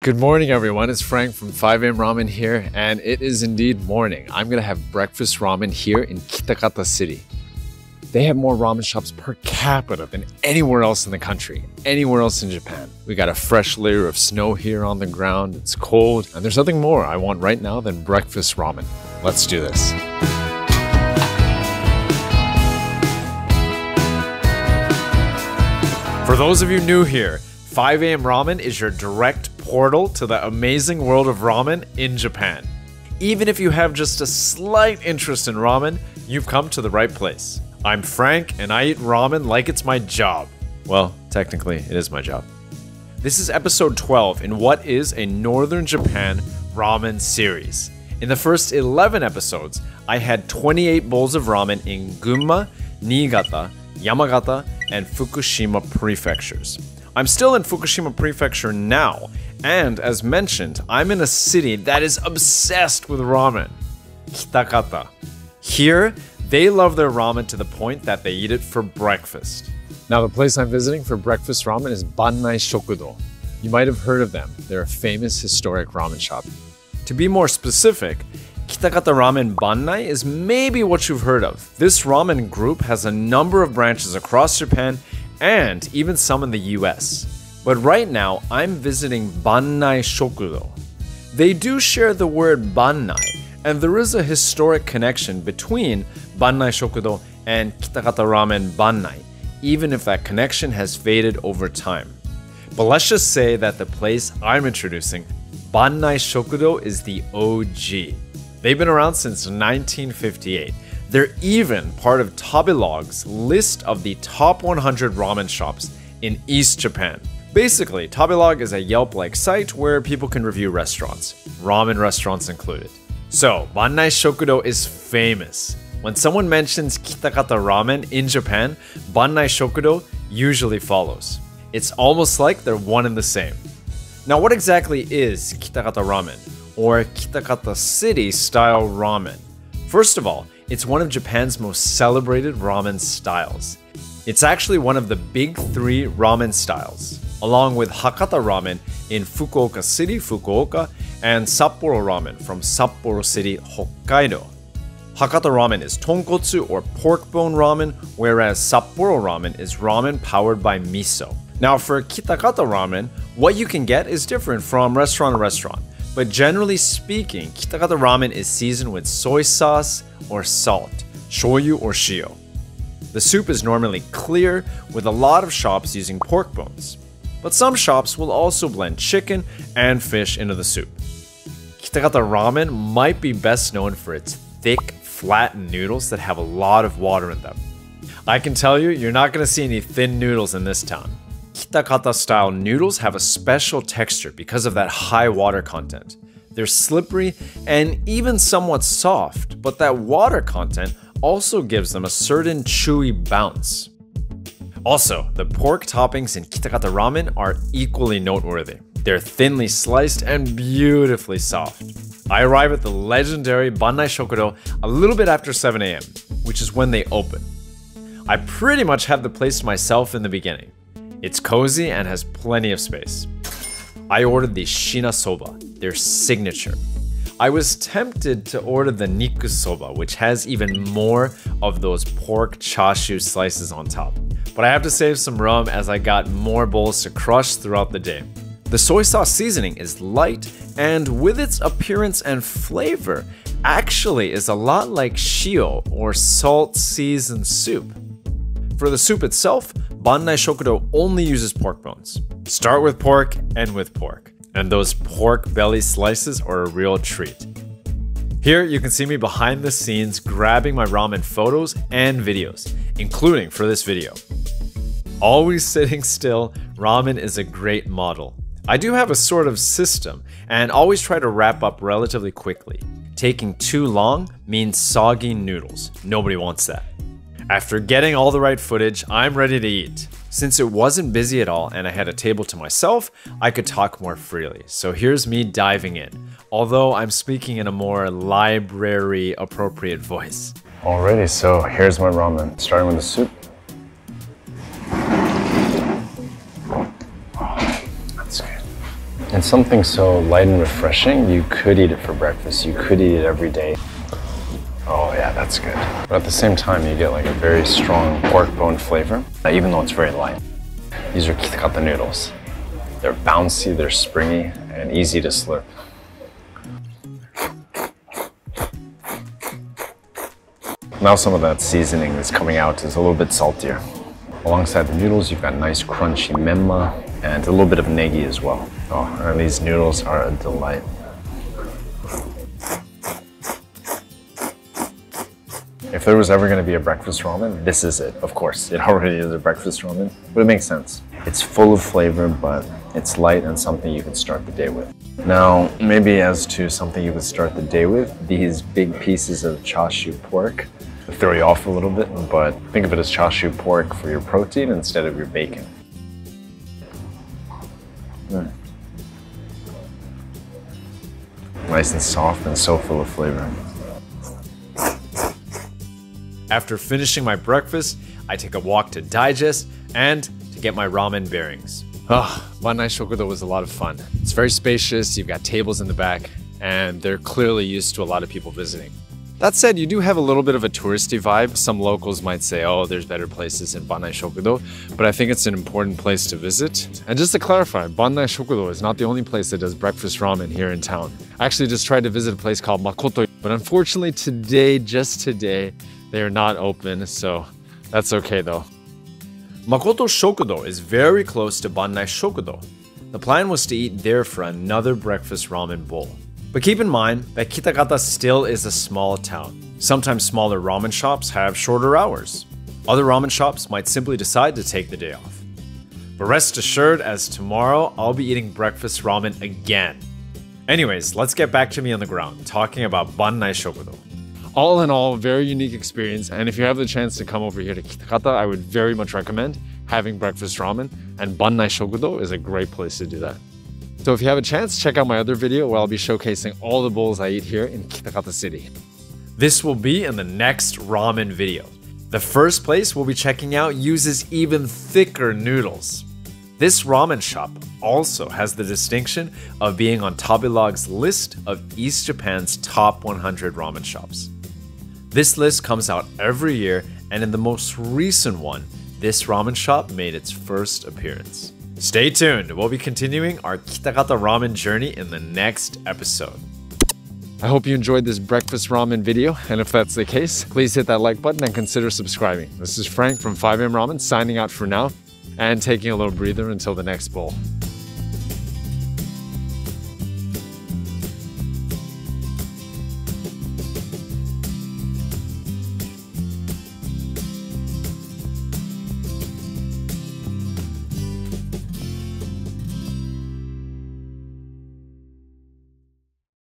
Good morning, everyone. It's Frank from 5AM Ramen here, and it is indeed morning. I'm gonna have breakfast ramen here in Kitakata City. They have more ramen shops per capita than anywhere else in the country, anywhere else in Japan. We got a fresh layer of snow here on the ground. It's cold, and there's nothing more I want right now than breakfast ramen. Let's do this. For those of you new here, 5AM Ramen is your direct portal to the amazing world of ramen in Japan. Even if you have just a slight interest in ramen, you've come to the right place. I'm Frank, and I eat ramen like it's my job. Well, technically, it is my job. This is episode 12 in what is a Northern Japan Ramen Series. In the first 11 episodes, I had 28 bowls of ramen in Gunma, Niigata, Yamagata, and Fukushima prefectures. I'm still in Fukushima prefecture now, and as mentioned, I'm in a city that is obsessed with ramen, Kitakata. Here, they love their ramen to the point that they eat it for breakfast. Now, the place I'm visiting for breakfast ramen is Bannai Shokudo. You might have heard of them. They're a famous historic ramen shop. To be more specific, Kitakata Ramen Bannai is maybe what you've heard of. This ramen group has a number of branches across Japan and even some in the US. But right now, I'm visiting Bannai Shokudo. They do share the word Bannai, and there is a historic connection between Bannai Shokudo and Kitakata Ramen Bannai, even if that connection has faded over time. But let's just say that the place I'm introducing, Bannai Shokudo, is the OG. They've been around since 1958. They're even part of Tabelog's list of the top 100 ramen shops in East Japan. Basically, Tabelog is a Yelp-like site where people can review restaurants, ramen restaurants included. So, Bannai Shokudo is famous. When someone mentions Kitakata Ramen in Japan, Bannai Shokudo usually follows. It's almost like they're one and the same. Now, what exactly is Kitakata Ramen, or Kitakata City style ramen? First of all, it's one of Japan's most celebrated ramen styles. It's actually one of the big three ramen styles, along with Hakata Ramen in Fukuoka City, Fukuoka, and Sapporo Ramen from Sapporo City, Hokkaido. Hakata Ramen is tonkotsu or pork bone ramen, whereas Sapporo Ramen is ramen powered by miso. Now for Kitakata Ramen, what you can get is different from restaurant to restaurant. But generally speaking, Kitakata Ramen is seasoned with soy sauce or salt, shoyu or shio. The soup is normally clear, with a lot of shops using pork bones. But some shops will also blend chicken and fish into the soup. Kitakata Ramen might be best known for its thick, flat noodles that have a lot of water in them. I can tell you, you're not going to see any thin noodles in this town. Kitakata style noodles have a special texture because of that high water content. They're slippery and even somewhat soft, but that water content also gives them a certain chewy bounce. Also, the pork toppings in Kitakata Ramen are equally noteworthy. They're thinly sliced and beautifully soft. I arrive at the legendary Bannai Shokudo a little bit after 7 AM, which is when they open. I pretty much have the place to myself in the beginning. It's cozy and has plenty of space. I ordered the Shina Soba, their signature. I was tempted to order the Niku Soba, which has even more of those pork chashu slices on top. But I have to save some room as I got more bowls to crush throughout the day. The soy sauce seasoning is light, and with its appearance and flavor, actually is a lot like shio or salt seasoned soup. For the soup itself, Bannai Shokudo only uses pork bones. Start with pork, end with pork. And those pork belly slices are a real treat. Here you can see me behind the scenes grabbing my ramen photos and videos, including for this video. Always sitting still, ramen is a great model. I do have a sort of system and always try to wrap up relatively quickly. Taking too long means soggy noodles. Nobody wants that. After getting all the right footage, I'm ready to eat. Since it wasn't busy at all and I had a table to myself, I could talk more freely. So here's me diving in, although I'm speaking in a more library appropriate voice. Alrighty, so here's my ramen. Starting with the soup. That's good. And something so light and refreshing, you could eat it for breakfast. You could eat it every day. Oh yeah, that's good. But at the same time, you get like a very strong pork bone flavor, even though it's very light. These are Kitakata noodles. They're bouncy, they're springy, and easy to slurp. Now some of that seasoning that's coming out is a little bit saltier. Alongside the noodles, you've got nice crunchy menma and a little bit of negi as well. Oh, and these noodles are a delight. If there was ever going to be a breakfast ramen, this is it. Of course, it already is a breakfast ramen, but it makes sense. It's full of flavor, but it's light and something you can start the day with. Now, maybe as to something you could start the day with, these big pieces of chashu pork throw you off a little bit, but think of it as chashu pork for your protein instead of your bacon. Nice and soft and so full of flavor. After finishing my breakfast, I take a walk to digest and to get my ramen bearings. Bannai Shokudo was a lot of fun. It's very spacious, you've got tables in the back, and they're clearly used to a lot of people visiting. That said, you do have a little bit of a touristy vibe. Some locals might say, oh, there's better places in Bannai Shokudo, but I think it's an important place to visit. And just to clarify, Bannai Shokudo is not the only place that does breakfast ramen here in town. I actually just tried to visit a place called Makoto, but unfortunately today, just today, they are not open, so that's okay though. Makoto Shokudo is very close to Bannai Shokudo. The plan was to eat there for another breakfast ramen bowl. But keep in mind that Kitakata still is a small town. Sometimes smaller ramen shops have shorter hours. Other ramen shops might simply decide to take the day off. But rest assured, as tomorrow I'll be eating breakfast ramen again. Anyways, let's get back to me on the ground, talking about Bannai Shokudo. All in all, very unique experience, and if you have the chance to come over here to Kitakata, I would very much recommend having breakfast ramen, and Bannai Shokudo is a great place to do that. So if you have a chance, check out my other video where I'll be showcasing all the bowls I eat here in Kitakata City. This will be in the next ramen video. The first place we'll be checking out uses even thicker noodles. This ramen shop also has the distinction of being on Tabelog's list of East Japan's top 100 ramen shops. This list comes out every year, and in the most recent one, this ramen shop made its first appearance. Stay tuned, we'll be continuing our Kitakata ramen journey in the next episode. I hope you enjoyed this breakfast ramen video, and if that's the case, please hit that like button and consider subscribing. This is Frank from 5AM Ramen signing out for now, and taking a little breather until the next bowl.